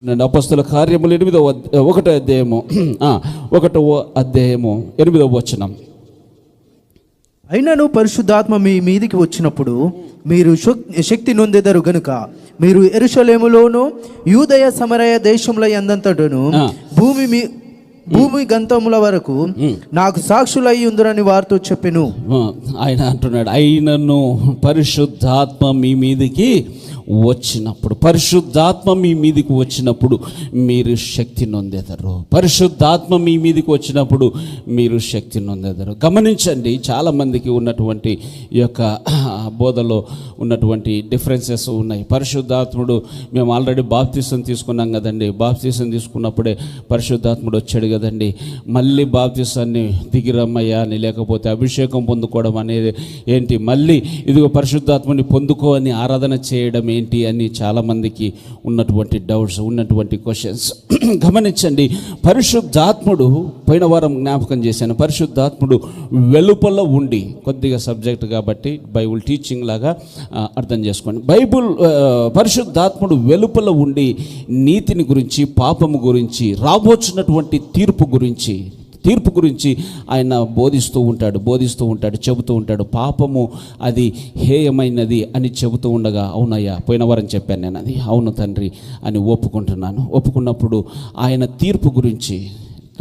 అపొస్తలుల కార్యములు 8వ అధ్యాయము 8వ వచనం. అయినను పరిశుద్ధాత్మ మీ మీదికి వచ్చినప్పుడు మీరు శక్తి నొందెదరు గనుక మీరు యెరూషలేములోను యూదయ సమరయ దేశముల యందంతటను భూమి గంతముల వరకు నాకు సాక్షులై ఉందురని వారితో చెప్పెను. ఆయన అంటున్నాడు, అయినను పరిశుద్ధాత్మ మీ మీదికి వచ్చినప్పుడు, పరిశుద్ధాత్మ మీ మీదికి వచ్చినప్పుడు మీరు శక్తి నొందెదరు. పరిశుద్ధాత్మ మీ మీదికి వచ్చినప్పుడు మీరు శక్తి నొందెదరు. గమనించండి, చాలామందికి ఉన్నటువంటి ఈ యొక్క బోధలో ఉన్నటువంటి డిఫరెన్సెస్ ఉన్నాయి. పరిశుద్ధాత్ముడు, మేము ఆల్రెడీ బాప్తిసం తీసుకున్నాం కదండి, బాప్తిసం తీసుకున్నప్పుడే పరిశుద్ధాత్ముడు వచ్చాడు కదండి, మళ్ళీ బాప్తిసాన్ని దిగిరమ్మయ్యా అని, లేకపోతే అభిషేకం పొందుకోవడం అనేది ఏంటి, మళ్ళీ ఇదిగో పరిశుద్ధాత్మని పొందుకో అని ఆరాధన చేయడం ఏంటి అని చాలామందికి ఉన్నటువంటి డౌట్స్, ఉన్నటువంటి క్వశ్చన్స్. గమనించండి, పరిశుద్ధాత్ముడు, పోయిన వారం జ్ఞాపకం చేశాను, పరిశుద్ధాత్ముడు వెలుపల ఉండి, కొద్దిగా సబ్జెక్ట్ కాబట్టి బైబుల్ టీచింగ్ లాగా అర్థం చేసుకోండి. పరిశుద్ధాత్ముడు వెలుపల ఉండి నీతిని గురించి, పాపము గురించి, రాబోచున్నటువంటి తీర్పు గురించి ఆయన బోధిస్తూ ఉంటాడు, చెబుతూ ఉంటాడు. పాపము అది హేయమైనది అని చెబుతూ ఉండగా, అవునయ్యా, పోయిన వారం చెప్పాను నేను, అది అవును తండ్రి అని ఒప్పుకున్నప్పుడు ఆయన తీర్పు గురించి,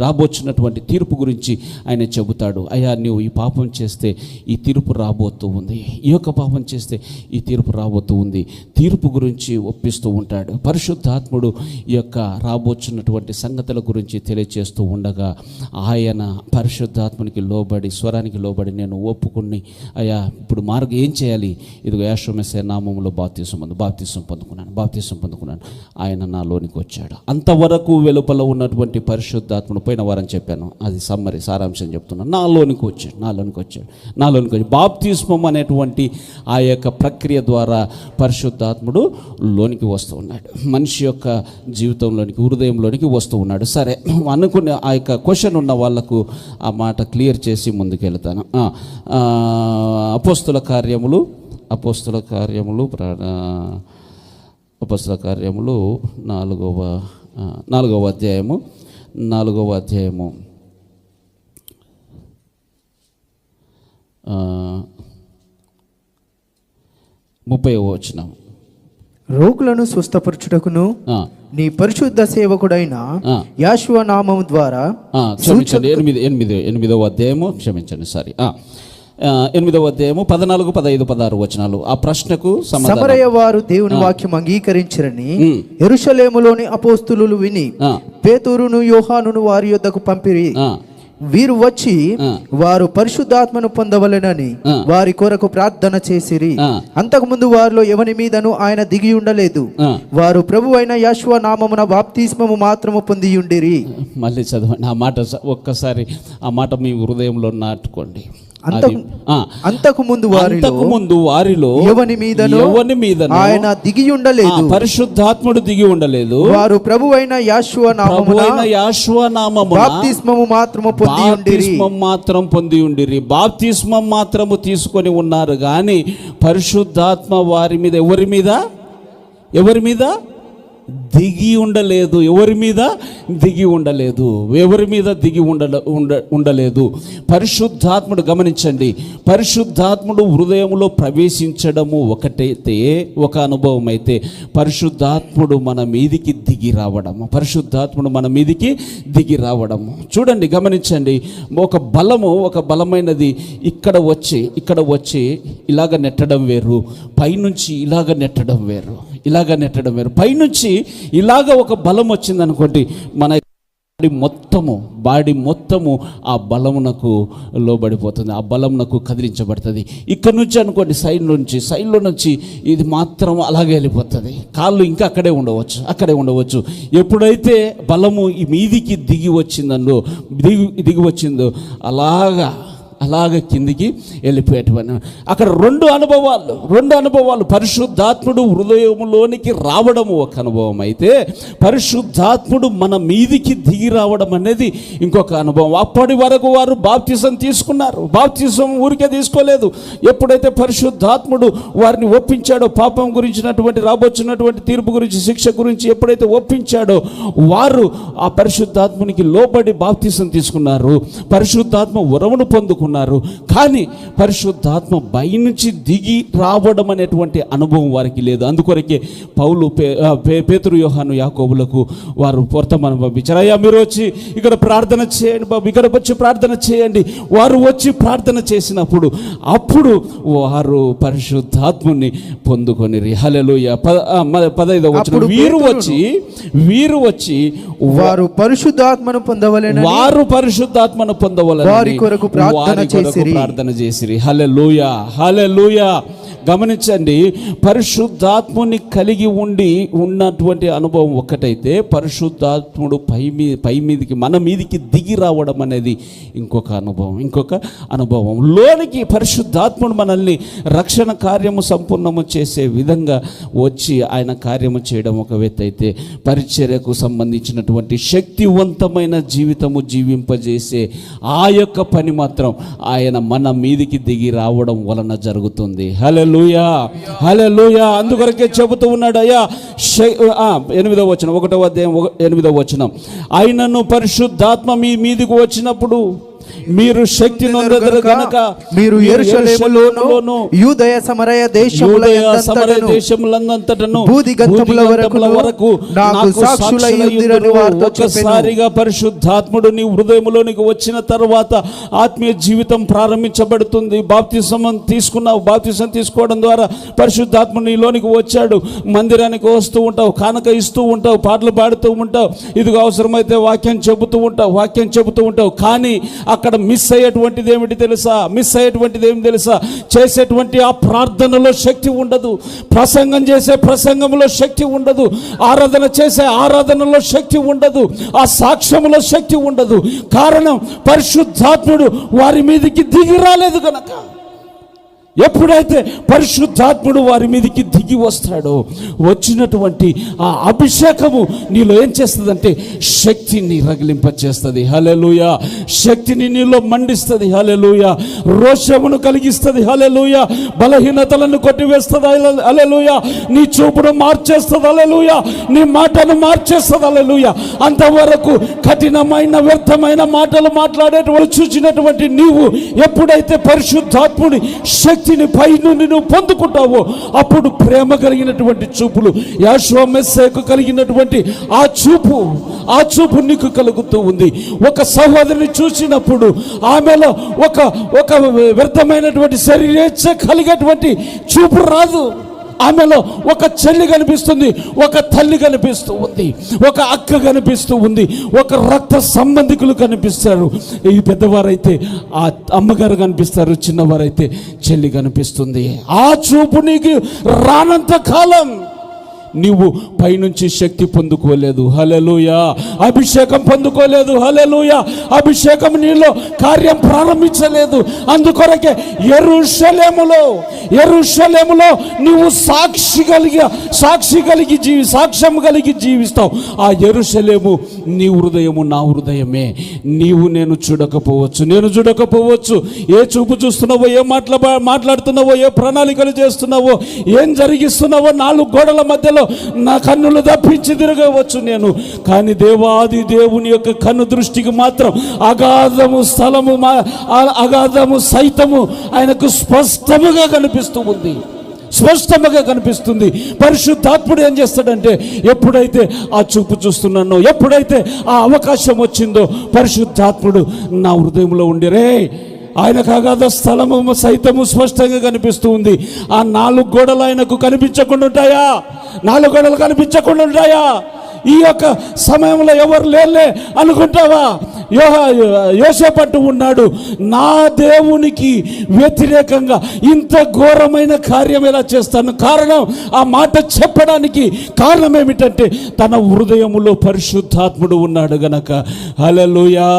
రాబోచున్నటువంటి తీర్పు గురించి ఆయన చెబుతాడు. అయ్యా, నువ్వు ఈ పాపం చేస్తే ఈ తీర్పు రాబోతూ ఉంది, ఈ యొక్క పాపం చేస్తే ఈ తీర్పు రాబోతూ ఉంది, తీర్పు గురించి ఒప్పిస్తూ ఉంటాడు. పరిశుద్ధాత్ముడు ఈ యొక్క రాబోచున్నటువంటి సంగతుల గురించి తెలియచేస్తూ ఉండగా, ఆయన పరిశుద్ధాత్మునికి లోబడి, స్వరానికి లోబడి, నేను ఒప్పుకుని, అయ్యా ఇప్పుడు మార్గం ఏం చేయాలి, ఇదిగో యేసుమసీహు నామములో బాప్తిసం పొందుకున్నాను, ఆయన నాలోనికి వచ్చాడు. అంతవరకు వెలుపల ఉన్నటువంటి పరిశుద్ధాత్ముడు, పోయిన వారం చెప్పాను, అది సమ్మరీ, సారాంశం చెప్తున్నాను, నాలోనికి వచ్చాడు. బాప్తిస్మం అనేటువంటి ఆ యొక్క ప్రక్రియ ద్వారా పరిశుద్ధాత్ముడు లోనికి వస్తూ ఉన్నాడు, మనిషి యొక్క జీవితంలోనికి, హృదయంలోనికి వస్తూ ఉన్నాడు. సరే, అనుకునే ఆ యొక్క క్వశ్చన్ ఉన్న వాళ్ళకు ఆ మాట క్లియర్ చేసి ముందుకెళ్తాను. అపోస్తలుల కార్యములు 4వ అధ్యాయము 30వ వచనం. రోగులను స్వస్థపరచుటకును నీ పరిశుద్ధ సేవకుడైన యేషువ నామము ద్వారా, క్షమించండి, 8వ అధ్యాయము, క్షమించండి, సారీ, 8వ అధ్యాయము 14, 15, 16 వచనాలు. ఆ ప్రశ్నకు సమరయ వారు దేవుని వాక్యం అంగీకరించరని యెరూషలేములోని అపోస్తలులు విని పేతురును యోహానును వారి యొద్దకు పంపిరి. వీరు వచ్చి వారు పరిశుద్ధాత్మను పొందవలెనని వారి కొరకు ప్రార్థన చేసిరి. అంతకుముందు వారిలో ఎవని మీదను ఆయన దిగి ఉండలేదు. వారు ప్రభు అయిన యేషువ నామమున బాప్తిస్మము మాత్రము పొంది ఉండిరి. మళ్ళీ చదవండి ఆ మాట, ఒక్కసారి ఆ మాట మీ హృదయంలో నాటుకోండి. అంతకుముందు వారిలో ఎవని మీదను ఆయన దిగి ఉండలేదు, పరిశుద్ధాత్ముడు దిగి ఉండలేదు. వారు ప్రభు అయిన యేషువ నామమున బాప్తిస్మము మాత్రము పొంది ఉండిరి. బాప్తిస్మం మాత్రము తీసుకొని ఉన్నారు కానీ పరిశుద్ధాత్మ వారి మీద, ఎవరి మీద దిగి ఉండలేదు. ఎవరి మీద దిగి ఉండలేదు. పరిశుద్ధాత్ముడు, గమనించండి, పరిశుద్ధాత్ముడు హృదయంలో ప్రవేశించడము ఒకటైతే, ఒక అనుభవం అయితే, పరిశుద్ధాత్ముడు మన మీదికి దిగి రావడము, చూడండి, గమనించండి, ఒక బలమైనది ఇక్కడ వచ్చి ఇలాగ నెట్టడం వేరు, పైనుంచి ఇలాగ నెట్టడం వేరు. పైనుంచి ఇలాగ ఒక బలం వచ్చింది అనుకోండి, మన బాడీ మొత్తము ఆ బలమునకు లోబడిపోతుంది, ఆ బలమునకు కదిలించబడుతుంది. ఇక్కడ నుంచి అనుకోండి, సైడ్లో నుంచి ఇది మాత్రం అలాగే వెళ్ళిపోతుంది. కాళ్ళు ఇంకా అక్కడే ఉండవచ్చు. ఎప్పుడైతే బలము ఈ మీదికి దిగి వచ్చిందో అలాగా అలాగ కిందికి వెళ్ళిపోయేటువంటి అక్కడ రెండు అనుభవాలు. పరిశుద్ధాత్ముడు హృదయంలోనికి రావడం ఒక అనుభవం అయితే, పరిశుద్ధాత్ముడు మన మీదికి దిగి రావడం అనేది ఇంకొక అనుభవం. అప్పటి వరకు వారు బాప్తిసం తీసుకున్నారు. బాప్తిసం ఊరికే తీసుకోలేదు. ఎప్పుడైతే పరిశుద్ధాత్ముడు వారిని ఒప్పించాడో, పాపం గురించినటువంటి రాబోతున్నటువంటి తీర్పు గురించి, శిక్ష గురించి ఎప్పుడైతే ఒప్పించాడో, వారు ఆ పరిశుద్ధాత్మునికి లోబడి బాప్తిసం తీసుకున్నారు. పరిశుద్ధాత్మ వరమును పొందుకున్నారు. కానీ పరిశుద్ధాత్మ పైనుంచి దిగి రావడం అనేటువంటి అనుభవం వారికి లేదు. అందుకొరకే పౌలు పేతురు, యోహాను, యాకోబులకు వారు వర్తమానం పంపించారు. అయ్యా మీరు వచ్చి ఇక్కడ ప్రార్థన చేయండి బాబు, ఇక్కడ వచ్చి ప్రార్థన చేయండి. వారు వచ్చి ప్రార్థన చేసినప్పుడు అప్పుడు వారు పరిశుద్ధాత్ముని పొందుకొని హల్లెలూయా. 15వ వచనం, వీరు వచ్చి వారు పరిశుద్ధాత్మను పొందవలెనని వారి కొరకు ప్రార్థన చేసిరి. హల్లెలూయా, హల్లెలూయా. గమనించండి, పరిశుద్ధాత్ముని కలిగి ఉన్నటువంటి అనుభవం ఒక్కటైతే, పరిశుద్ధాత్ముడు పై మీదికి మన మీదికి దిగి రావడం అనేది ఇంకొక అనుభవం. లోనికి పరిశుద్ధాత్ముడు మనల్ని రక్షణ కార్యము సంపూర్ణము చేసే విధంగా వచ్చి ఆయన కార్యము చేయడం ఒక వ్యక్తి అయితే, పరిచర్యకు సంబంధించినటువంటి శక్తివంతమైన జీవితము జీవింపజేసే ఆ యొక్క పని మాత్రం ఆయన మన మీదికి దిగి రావడం వలన జరుగుతుంది. హల్లెలూయా, హల్లెలూయా. అందుకొరకే చెబుతూ ఉన్నాడు. అయ్యా 8వ వచనం, 1వ అధ్యాయం 8వ వచనం, ఆయనను పరిశుద్ధాత్మ మీ మీదికి వచ్చినప్పుడు మీరు శక్తి నొందెదరు గనుక మీరు యెరూషలేములోను యూదయ సమరయ దేశములందంతటను భూదిగంతముల వరకు నాకు సాక్షులై ఉండిరని వారితో చెప్పెను. ఒక్కసారిగా పరిశుద్ధాత్ముడు నీ హృదయంలోనికి వచ్చిన తర్వాత ఆత్మీయ జీవితం ప్రారంభించబడుతుంది. బాప్తిసం తీసుకోవడం ద్వారా పరిశుద్ధాత్ముడు నీలోనికి వచ్చాడు. మందిరానికి వస్తూ ఉంటావు, కానుక ఇస్తూ ఉంటావు, పాటలు పాడుతూ ఉంటావు, ఇదిగో అవసరమైతే వాక్యం చెబుతూ ఉంటావు. కానీ అక్కడ మిస్ అయ్యేటువంటిది ఏమిటి తెలుసా? చేసేటువంటి ఆ ప్రార్థనలో శక్తి ఉండదు, ప్రసంగం చేసే ప్రసంగంలో శక్తి ఉండదు, ఆరాధన చేసే ఆరాధనలో శక్తి ఉండదు, ఆ సాక్ష్యంలో శక్తి ఉండదు. కారణం పరిశుద్ధాత్ముడు వారి మీదకి దిగి రాలేదు కనుక. ఎప్పుడైతే పరిశుద్ధాత్ముడు వారి మీదకి దిగి వస్తాడో, వచ్చినటువంటి ఆ అభిషేకము నీలో ఏం చేస్తుందంటే శక్తిని రగిలింపచేస్తుంది. హల్లెలూయా. శక్తిని నీలో మండిస్తుంది. హల్లెలూయా. రోషమును కలిగిస్తుంది. హల్లెలూయా. బలహీనతలను కొట్టివేస్తుంది. హల్లెలూయా. నీ చూపును మార్చేస్తుంది. హల్లెలూయా. నీ మాటను మార్చేస్తుంది. హల్లెలూయా. అంతవరకు కఠినమైన వ్యర్థమైన మాటలు మాట్లాడేటువంటి చూచినటువంటి నీవు ఎప్పుడైతే పరిశుద్ధాత్ముడి శక్తిని పై నుండి నువ్వు పొందుకుంటావో, అప్పుడు ప్రేమ కలిగినటువంటి చూపులు, యెహోవా మెస్సీయాకు కలిగినటువంటి ఆ చూపు నీకు కలుగుతూ ఉంది. ఒక సహోదరిని చూసినప్పుడు ఆమెలో ఒక వ్యర్థమైనటువంటి శరీరేచ్ఛ కలిగేటువంటి చూపు రాదు. ఆమెలో ఒక చెల్లి కనిపిస్తుంది, ఒక తల్లి కనిపిస్తూ ఉంది, ఒక అక్క కనిపిస్తూ ఉంది, ఒక రక్త సంబంధికులు కనిపిస్తారు. ఈ పెద్దవారైతే ఆ అమ్మగారు కనిపిస్తారు, చిన్నవారైతే చెల్లి కనిపిస్తుంది. ఆ చూపు నీకు రానంత కాలం నీవు పైనుంచి శక్తి పొందుకోలేదు. హల్లెలూయా. అభిషేకం పొందుకోలేదు. హల్లెలూయా. అభిషేకం నీలో కార్యం ప్రారంభించలేదు. అందుకొరకే యెరూషలేములో నీవు సాక్ష్యం కలిగి జీవిస్తావు. ఆ యెరూషలేము నీ హృదయము నా హృదయమే. నేను చూడకపోవచ్చు. ఏ చూపు చూస్తున్నావో, ఏ మాట్లాడుతున్నావో, ఏ ప్రణాళికలు చేస్తున్నావో, ఏం జరిగిస్తున్నావో, 4 గోడల మధ్యలో నా కన్నులు తప్పించి తిరగవచ్చు నేను. కానీ దేవాది దేవుని యొక్క కన్ను దృష్టికి మాత్రం అగాధము సైతము ఆయనకు స్పష్టముగా కనిపిస్తుంది. పరిశుద్ధాత్ముడు ఏం చేస్తాడంటే, ఎప్పుడైతే ఆ చూపు చూస్తున్నానో, ఎప్పుడైతే ఆ అవకాశం వచ్చిందో, పరిశుద్ధాత్ముడు నా హృదయంలో ఉండి ఆయనకు అగాధ స్థలము సైతము స్పష్టంగా కనిపిస్తూ ఉంది. ఆ 4 గోడలు ఆయనకు కనిపించకుండా ఉంటాయా? 4 గోడలు కనిపించకుండా ఉంటాయా? ఈ యొక్క సమయంలో ఎవరు లేలే అనుకుంటావా? యోసేపట్టు ఉన్నాడు. నా దేవునికి వ్యతిరేకంగా ఇంత ఘోరమైన కార్యం ఎలా చేస్తాను? కారణం, ఆ మాట చెప్పడానికి కారణం ఏమిటంటే తన హృదయములో పరిశుద్ధాత్ముడు ఉన్నాడు గనక. హల్లెలూయా.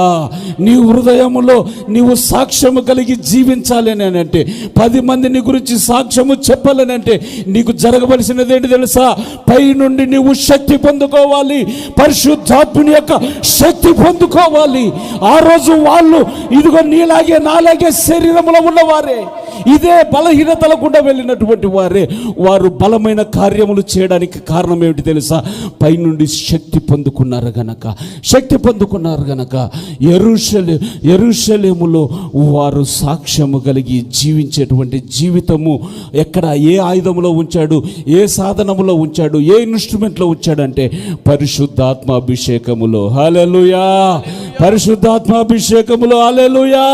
నీ హృదయములో నీవు సాక్ష్యము కలిగి జీవించాలి అని అంటే, 10 మంది నీ గురించి సాక్ష్యము చెప్పాలని అంటే నీకు జరగవలసినది ఏంటి తెలుసా? పై నుండి నీవు శక్తి పొందుకోవాలి, పరిశుద్ధాత్ముని యొక్క శక్తి పొందుకోవాలి. ఆ రోజు వాళ్ళు ఇదిగో నీలాగే నాలాగే శరీరంలో ఉన్నవారే, ఇదే బలహీనతల గుండా వెళ్ళినటువంటి వారే, వారు బలమైన కార్యములు చేయడానికి కారణం ఏమిటి తెలుసా? పైనుండి శక్తి పొందుకున్నారు గనక. శక్తి పొందుకున్నారు గనక యెరూషలేములో వారు సాక్ష్యము కలిగి జీవించేటువంటి జీవితము ఎక్కడ, ఏ ఆయుధములో ఉంచాడు, ఏ సాధనములో ఉంచాడు, ఏ ఇన్స్ట్రుమెంట్లో ఉంచాడంటే పరిశుద్ధాత్మాభిషేకములో. హల్లెలూయా. పరిశుద్ధాత్మాభిషేకములో. హల్లెలూయా.